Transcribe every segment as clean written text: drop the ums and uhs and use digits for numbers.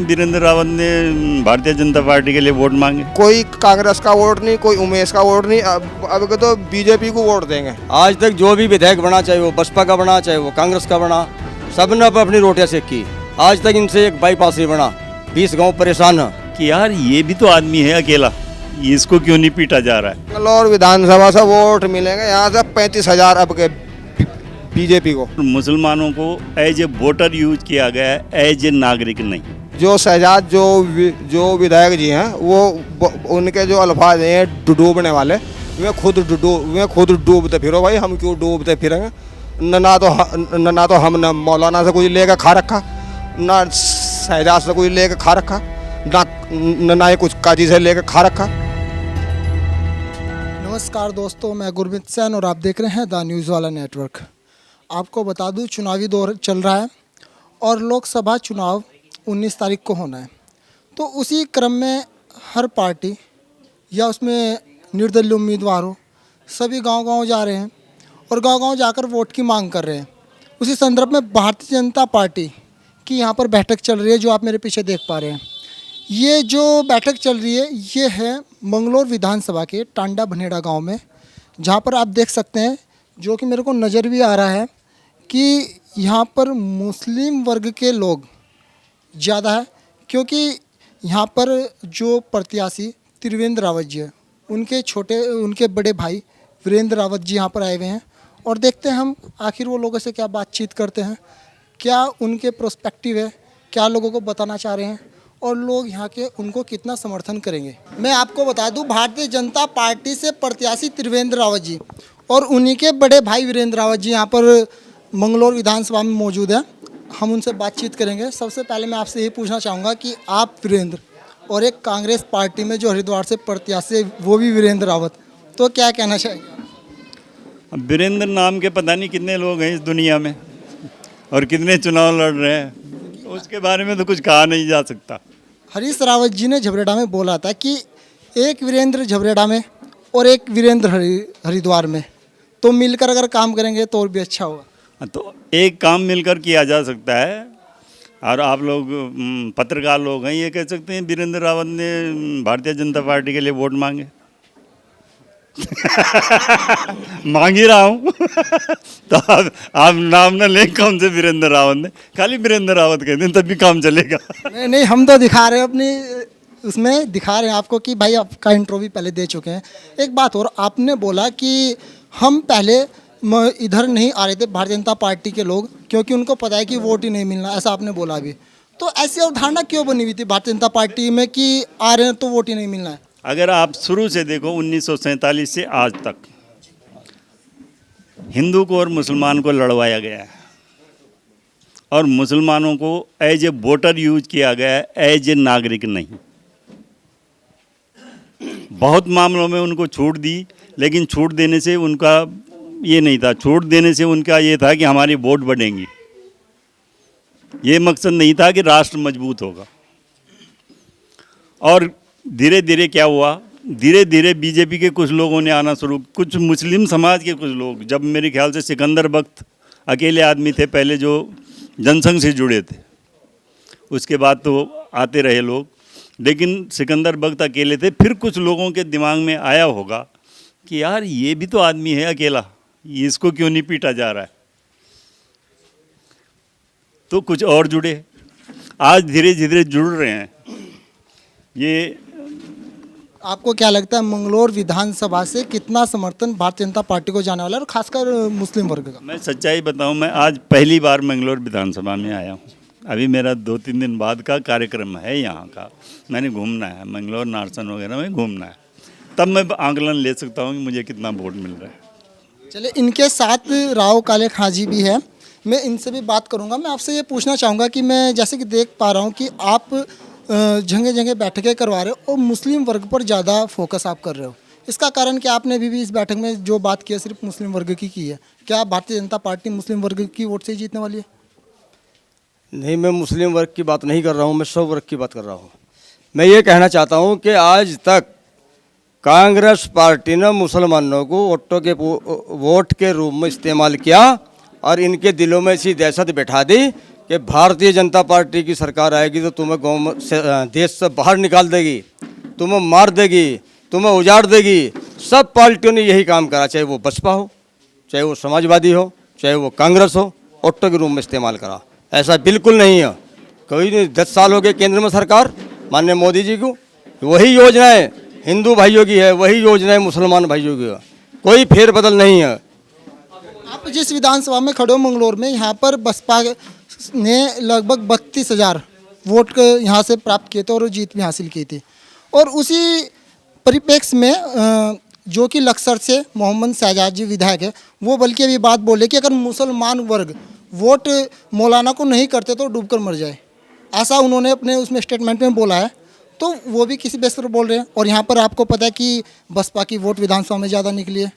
वीरेंद्र रावत ने भारतीय जनता पार्टी के लिए वोट मांगे। कोई कांग्रेस का वोट नहीं, कोई उमेश का वोट नहीं, अब तो बीजेपी को वोट देंगे। आज तक जो भी विधायक बना, चाहे वो बसपा का बना, चाहे वो कांग्रेस का बना, सबने अपनी रोटियां सेकी। आज तक इनसे एक बाईपास नहीं बना। 20 गांव परेशान है कि यार ये भी तो आदमी है अकेला, इसको क्यों नहीं पीटा जा रहा है। मंगलौर विधानसभा से वोट मिलेंगे यहाँ से 35,000 अब के बीजेपी को। मुसलमानों को एज ए वोटर यूज किया गया है, एज ए नागरिक नहीं। जो शहजाद जो विधायक जी हैं वो उनके जो अल्फाज हैं डूबने वाले, वे खुद डूबते फिरो भाई, हम क्यों डूबते फिरेंगे। ना तो हमने मौलाना से कुछ लेकर खा रखा, ना शहजाद से कुछ लेकर खा रखा, ना ही कुछ काजी से लेकर खा रखा। नमस्कार दोस्तों, मैं गुरमीत सैन और आप देख रहे हैं द न्यूज़ वाला नेटवर्क। आपको बता दूं, चुनावी दौर चल रहा है और लोकसभा चुनाव 19 तारीख को होना है। तो उसी क्रम में हर पार्टी या उसमें निर्दलीय उम्मीदवार हो, सभी गांव-गांव जा रहे हैं और गांव-गांव जाकर वोट की मांग कर रहे हैं। उसी संदर्भ में भारतीय जनता पार्टी की यहाँ पर बैठक चल रही है, जो आप मेरे पीछे देख पा रहे हैं। ये जो बैठक चल रही है, ये है मंगलौर विधानसभा के टांडा भनेड़ा गांव में, जहाँ पर आप देख सकते हैं, जो कि मेरे को नज़र भी आ रहा है कि यहाँ पर मुस्लिम वर्ग के लोग ज़्यादा है, क्योंकि यहाँ पर जो प्रत्याशी त्रिवेंद्र रावत जी है, उनके बड़े भाई वीरेंद्र रावत जी यहाँ पर आए हुए हैं। और देखते हैं हम आखिर वो लोगों से क्या बातचीत करते हैं, क्या उनके प्रोस्पेक्टिव है, क्या लोगों को बताना चाह रहे हैं और लोग यहाँ के उनको कितना समर्थन करेंगे। मैं आपको बता दूं, भारतीय जनता पार्टी से प्रत्याशी त्रिवेंद्र रावत जी और उन्हीं के बड़े भाई वीरेंद्र रावत जी यहाँ पर मंगलौर विधानसभा में मौजूद हैं। हम उनसे बातचीत करेंगे। सबसे पहले मैं आपसे यही पूछना चाहूँगा कि आप वीरेंद्र और एक कांग्रेस पार्टी में जो हरिद्वार से प्रत्याशी वो भी वीरेंद्र रावत, तो क्या कहना चाहेंगे। वीरेंद्र नाम के पता नहीं कितने लोग हैं इस दुनिया में और कितने चुनाव लड़ रहे हैं, उसके बारे में तो कुछ कहा नहीं जा सकता। हरीश रावत जी ने झबरेड़ा में बोला था कि एक वीरेंद्र झबरेड़ा में और एक वीरेंद्र हरिद्वार में, तो मिलकर अगर काम करेंगे तो और भी अच्छा होगा। तो एक काम मिलकर किया जा सकता है। और आप लोग पत्रकार लोग हैं, ये कह सकते हैं वीरेंद्र रावत ने भारतीय जनता पार्टी के लिए वोट मांगे। मांग ही रहा हूँ। तो आप नाम ना लें कौन से वीरेंद्र रावत ने, खाली वीरेंद्र रावत कहते हैं तभी काम चलेगा। नहीं, हम तो दिखा रहे हैं अपनी उसमें दिखा रहे हैं आपको कि भाई आपका इंट्रो भी पहले दे चुके हैं। एक बात और, आपने बोला कि हम पहले इधर नहीं आ रहे थे भारतीय जनता पार्टी के लोग, क्योंकि उनको पता है कि वोट ही नहीं मिलना, ऐसा आपने बोला अभी। तो ऐसी अवधारणा क्यों बनी हुई थी भारतीय जनता पार्टी में कि आ रहे हैं तो वोट ही नहीं मिलना है। अगर आप शुरू से देखो 1947 से आज तक हिंदू को और मुसलमान को लड़वाया गया है और मुसलमानों को एज ए वोटर यूज किया गया है, एज ए नागरिक नहीं। बहुत मामलों में उनको छूट दी, लेकिन छूट देने से उनका ये नहीं था, छूट देने से उनका ये था कि हमारी वोट बढ़ेंगी। ये मकसद नहीं था कि राष्ट्र मजबूत होगा। और धीरे धीरे क्या हुआ, धीरे धीरे बीजेपी के कुछ लोगों ने आना शुरू, कुछ मुस्लिम समाज के कुछ लोग, जब मेरे ख्याल से सिकंदर बख्त अकेले आदमी थे पहले जो जनसंघ से जुड़े थे, उसके बाद तो आते रहे लोग, लेकिन सिकंदर बख्त अकेले थे। फिर कुछ लोगों के दिमाग में आया होगा कि यार ये भी तो आदमी है अकेला, इसको क्यों नहीं पीटा जा रहा है। तो कुछ और जुड़े, आज धीरे धीरे जुड़ रहे हैं। ये आपको क्या लगता है मंगलौर विधानसभा से कितना समर्थन भारतीय जनता पार्टी को जाने वाला है, और खासकर मुस्लिम वर्ग का। मैं सच्चाई बताऊं, मैं आज पहली बार मंगलौर विधानसभा में आया हूं। अभी मेरा 2-3 दिन बाद का कार्यक्रम है यहाँ का। मैंने घूमना है, मंगलौर नारसन वगैरह में घूमना है, तब मैं आंकलन ले सकता हूँ कि मुझे कितना वोट मिल रहा है। चलिए, इनके साथ राव काले खां जी भी है, मैं इनसे भी बात करूंगा। मैं आपसे ये पूछना चाहूँगा कि मैं जैसे कि देख पा रहा हूँ कि आप जगह जगह बैठकें करवा रहे हो और मुस्लिम वर्ग पर ज़्यादा फोकस आप कर रहे हो। इसका कारण क्या, आपने अभी भी इस बैठक में जो बात की है सिर्फ मुस्लिम वर्ग की है। क्या भारतीय जनता पार्टी मुस्लिम वर्ग की वोट से ही जीतने वाली है। नहीं, मैं मुस्लिम वर्ग की बात नहीं कर रहा हूँ, मैं सब वर्ग की बात कर रहा हूँ। मैं ये कहना चाहता हूँ कि आज तक कांग्रेस पार्टी ने मुसलमानों को वोट के रूप में इस्तेमाल किया और इनके दिलों में ऐसी दहशत बैठा दी कि भारतीय जनता पार्टी की सरकार आएगी तो तुम्हें गाँव से देश से बाहर निकाल देगी, तुम्हें मार देगी, तुम्हें उजाड़ देगी। सब पार्टियों ने यही काम करा, चाहे वो बसपा हो, चाहे वो समाजवादी हो, चाहे वो कांग्रेस हो, ऑटो के रूप में इस्तेमाल करा। ऐसा बिल्कुल नहीं है। कोई नहीं, 10 साल हो गए केंद्र में सरकार माननीय मोदी जी को, वही योजनाएं हिंदू भाइयों की है, वही योजनाएं मुसलमान भाइयों की है, कोई फेरबदल नहीं है। आप जिस विधानसभा में खड़े हो मंगलौर में, यहाँ पर बसपा ने लगभग 32,000 वोट यहाँ से प्राप्त किए थे और जीत भी हासिल की थी। और उसी परिप्रेक्ष्य में जो कि लक्सर से मोहम्मद शहजाद जी विधायक है, वो बल्कि अभी बात बोले कि अगर मुसलमान वर्ग वोट मौलाना को नहीं करते तो डूबकर मर जाए, ऐसा उन्होंने अपने उसमें स्टेटमेंट में बोला है। तो वो भी किसी बेस पर बोल रहे हैं। और यहाँ पर आपको पता है कि बसपा की वोट विधानसभा में ज़्यादा निकली है।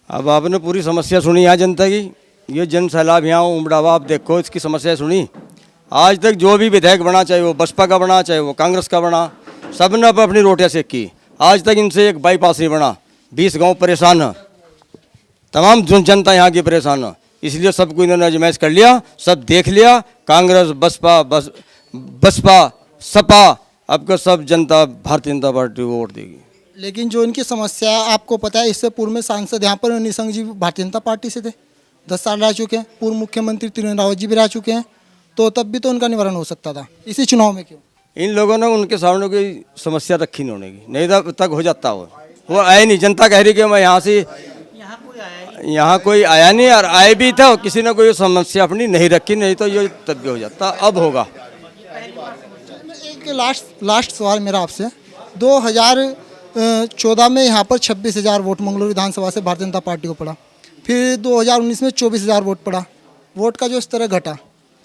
अब आपने पूरी समस्या सुनी यहाँ जनता की, ये जन सैलाब यहाँ उमड़ा, आप देखो इसकी समस्या सुनी। आज तक जो भी विधायक बना, चाहे वो बसपा का बना, चाहे वो कांग्रेस का बना, सब ने अपनी रोटियाँ सेक की। आज तक इनसे एक बाईपास नहीं बना। 20 गांव परेशान है, तमाम जनता यहाँ की परेशान है। इसलिए सबको इन्होंने अजमाइश कर लिया, सब देख लिया, कांग्रेस बसपा सपा, अब का सब जनता भारतीय जनता पार्टी को वोट देगी। लेकिन जो इनकी समस्या है, आपको पता है, इससे पूर्व में सांसद यहाँ पर निशंक जी भारतीय जनता पार्टी से थे, 10 साल रह चुके हैं। पूर्व मुख्यमंत्री त्रिवेंद्र रावत जी भी रह चुके हैं, तो तब भी तो उनका निवारण हो सकता था, इसी चुनाव में क्यों? इन लोगों ने उनके सामने कोई समस्या रखी नहीं होने की, नहीं तब तक हो जाता वो आए नहीं। जनता कह रही कि मैं यहाँ से, यहाँ कोई आया नहीं, और आए भी था किसी ने कोई समस्या अपनी नहीं रखी, नहीं तो ये तब भी हो जाता। अब होगा। एक लास्ट सवाल मेरा आपसे, 2014 में यहाँ पर 26,000 वोट मंगलौर विधानसभा से भारतीय जनता पार्टी को पड़ा, फिर 2019 में 24,000 वोट पड़ा, वोट का जो स्तर घटा,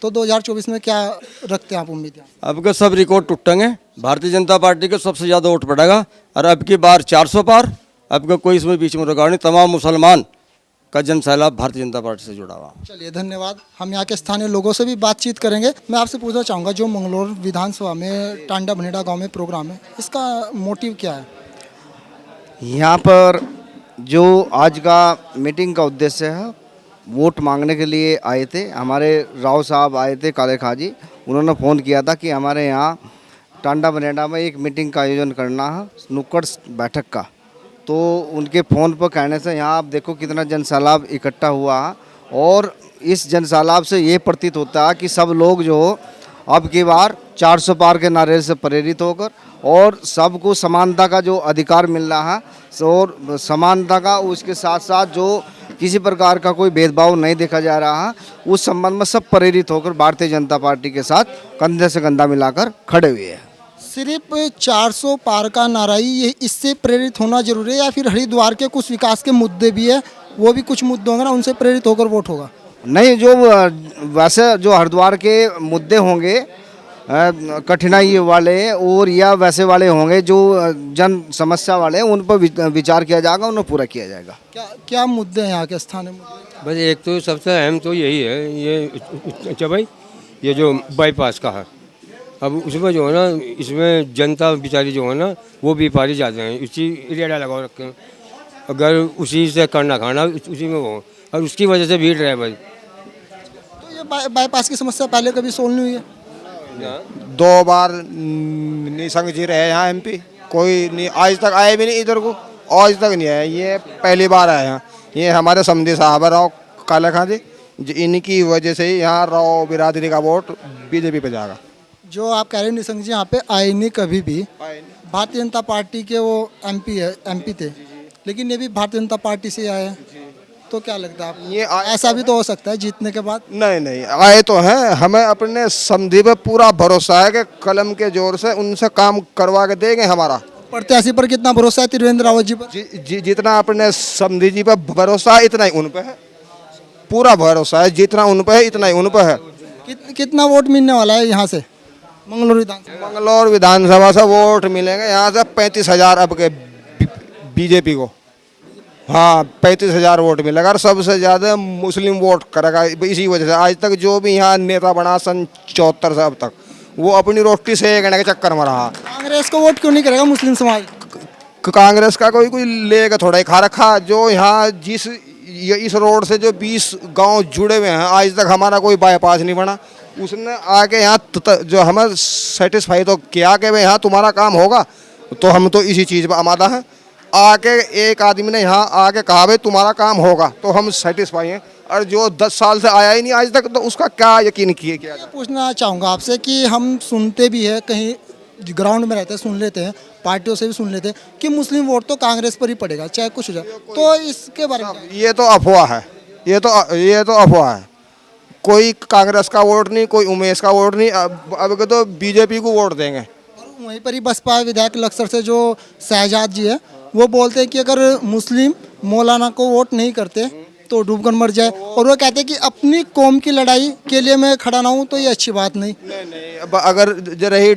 तो 2024 में क्या रखते हैं आप उम्मीद? अब के सब रिकॉर्ड टूटेंगे, भारतीय जनता पार्टी के सबसे ज़्यादा वोट पड़ेगा, और अब की बार 400 पार। अब का कोई इसमें बीच में रुकावट नहीं, तमाम मुसलमान का जन सैलाब भारतीय जनता पार्टी से जुड़ा हुआ। चलिए, धन्यवाद। हम यहाँ के स्थानीय लोगों से भी बातचीत करेंगे। मैं आपसे पूछना चाहूँगा, जो मंगलौर विधानसभा में टांडा भनेड़ा गांव में प्रोग्राम है, इसका मोटिव क्या है? यहाँ पर जो आज का मीटिंग का उद्देश्य है, वोट मांगने के लिए आए थे। हमारे राव साहब आए थे, काले खाजी, उन्होंने फ़ोन किया था कि हमारे यहाँ टांडा बनेडा में एक मीटिंग का आयोजन करना है, नुक्कड़ बैठक का। तो उनके फ़ोन पर कहने से यहाँ आप देखो कितना जन सैलाब इकट्ठा हुआ है। और इस जन सैलाब से ये प्रतीत होता है कि सब लोग जो अब की बार 400 पार के नारे से प्रेरित होकर और सबको समानता का जो अधिकार मिल रहा है, और समानता का, उसके साथ साथ जो किसी प्रकार का कोई भेदभाव नहीं देखा जा रहा है, उस संबंध में सब प्रेरित होकर भारतीय जनता पार्टी के साथ कंधे से कंधा मिलाकर खड़े हुए हैं। सिर्फ 400 पार का नारा ही ये इससे प्रेरित होना जरूरी है, या फिर हरिद्वार के कुछ विकास के मुद्दे भी है, वो भी कुछ मुद्दे होंगे ना, उनसे प्रेरित होकर वोट होगा? नहीं, जो वैसे जो हरिद्वार के मुद्दे होंगे कठिनाई वाले, और या वैसे वाले होंगे जो जन समस्या वाले, उन पर विचार किया जाएगा, उन्हें पूरा किया जाएगा। क्या मुद्दे हैं यहाँ के स्थानीय मुद्दे? बस एक तो सबसे अहम तो यही है, ये अच्छा भाई, ये जो बाईपास का है, अब उसमें जो है ना, इसमें जनता बेचारी जो है ना, वो व्यापारी ज़्यादा हैं, इसी रेड़ा लगा रखे हैं। अगर उसी से करना खाना उसी में हो, और उसकी वजह से भीड़ रहे भाई। तो ये बाईपास की समस्या पहले कभी सोल्व नहीं हुई है? 2 बार निशंक जी रहे यहाँ MP, कोई नहीं आज तक आए भी नहीं इधर को, आज तक नहीं आए, ये पहली बार आए हैं। ये हमारे समधी साहब राव काले खां जी, इनकी वजह से ही यहाँ राव बिरादरी का वोट BJP पे जाएगा। जो आप कह रहे हैं निशंक जी यहाँ पे आए नहीं कभी भी, भारतीय जनता पार्टी के वो MP थे, लेकिन ये भी भारतीय जनता पार्टी से आए हैं, तो क्या लगता है आपको? ये ऐसा भी तो हो सकता है जीतने के बाद? नहीं, आए तो हैं, हमें अपने समधी पे पूरा भरोसा है कि कलम के जोर से उनसे काम करवा के देंगे। हमारा प्रत्याशी पर कितना भरोसा है त्रिवेंद्र रावत जी पर? जितना अपने समधी जी पे भरोसा है, इतना ही उन पे है, पूरा भरोसा है, जितना उन पे है इतना ही उन पे है। कितना वोट मिलने वाला है यहाँ से मंगलौर विधानसभा से वोट मिलेंगे यहाँ से 35,000 अब के BJP को। हाँ, 35,000 वोट मिलेगा, और सबसे ज़्यादा मुस्लिम वोट करेगा। इसी वजह से आज तक जो भी यहाँ नेता बना सन 74 से अब तक, वो अपनी रोटी सेकने के चक्कर में रहा। कांग्रेस को वोट क्यों नहीं करेगा मुस्लिम समाज? कांग्रेस का कोई लेगा थोड़ा ही खा रखा। जो यहाँ जिस ये इस रोड से जो 20 गांव जुड़े हुए हैं, आज तक हमारा कोई बाईपास नहीं बना। उसने आके यहाँ जो हमें सेटिस्फाई तो किया कि भाई यहाँ तुम्हारा काम होगा, तो हम तो इसी चीज़ पर आमादा हैं। आके एक आदमी ने यहाँ आके कहा भाई तुम्हारा काम होगा, तो हम सेटिस्फाई हैं। और जो 10 साल से आया ही नहीं आज तक, तो उसका क्या यकीन किया क्या जाए? पूछना चाहूँगा आपसे कि हम सुनते भी है, कहीं ग्राउंड में रहते हैं सुन लेते हैं, पार्टियों से भी सुन लेते हैं कि मुस्लिम वोट तो कांग्रेस पर ही पड़ेगा चाहे कुछ हो जाए, तो इसके बारे में क्या? ये तो अफवाह है, ये तो अफवाह है। कोई कांग्रेस का वोट नहीं, कोई उमेश का वोट नहीं, अब तो बीजेपी को वोट देंगे। और वहीं पर ही बसपा विधायक लक्सर से जो शहजाद जी है वो बोलते हैं कि अगर मुस्लिम मौलाना को वोट नहीं करते तो डूबकर मर जाए, और वो कहते हैं कि अपनी कौम की लड़ाई के लिए मैं खड़ा ना हूँ तो ये अच्छी बात नहीं। नहीं, अब अगर जो रही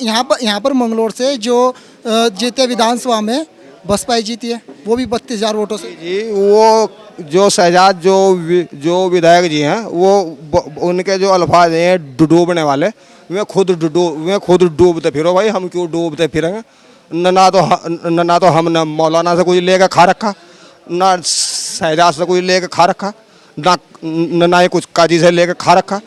यहाँ पर मंगलोर से जो जीते विधानसभा में बसपा ही जीती है, वो भी 32,000 वोटों से। जी, वो जो शहजाद जो विधायक जी हैं, वो उनके जो अल्फाज हैं डूबने वाले, वे खुद डूबते फिरो भाई, हम क्यों डूबते फिरेंगे? ना तो हमने मौलाना से कुछ लेकर खा रखा, ना शहजाद से कुछ लेकर खा रखा, ना ही कुछ काजी से लेकर खा रखा।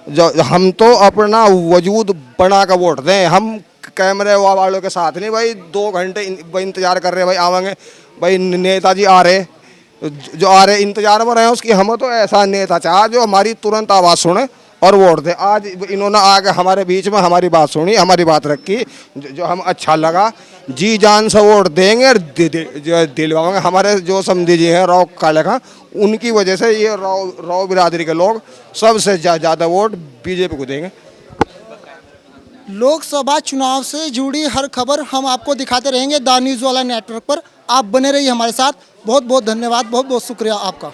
जो हम तो अपना वजूद बना कर वोट दें, हम कैमरे वालों के साथ नहीं भाई 2 घंटे इंतजार कर रहे भाई आवेंगे, भाई नेताजी आ रहे, जो आ रहे इंतजार में रहे हैं उसकी। हम तो ऐसा नेता चाह जो हमारी तुरंत आवाज़ सुने और वोट दे। आज इन्होंने आके हमारे बीच में हमारी बात सुनी, हमारी बात रखी, जो हम अच्छा लगा, जी जान से वोट देंगे और दिलवाएंगे। हमारे जो समझी जी हैं राव काले खां, उनकी वजह से ये राव बिरादरी के लोग सबसे ज़्यादा वोट बीजेपी को देंगे। लोकसभा चुनाव से जुड़ी हर खबर हम आपको दिखाते रहेंगे द न्यूज़ वाला नेटवर्क पर। आप बने रहिए हमारे साथ। बहुत बहुत धन्यवाद, बहुत बहुत शुक्रिया आपका।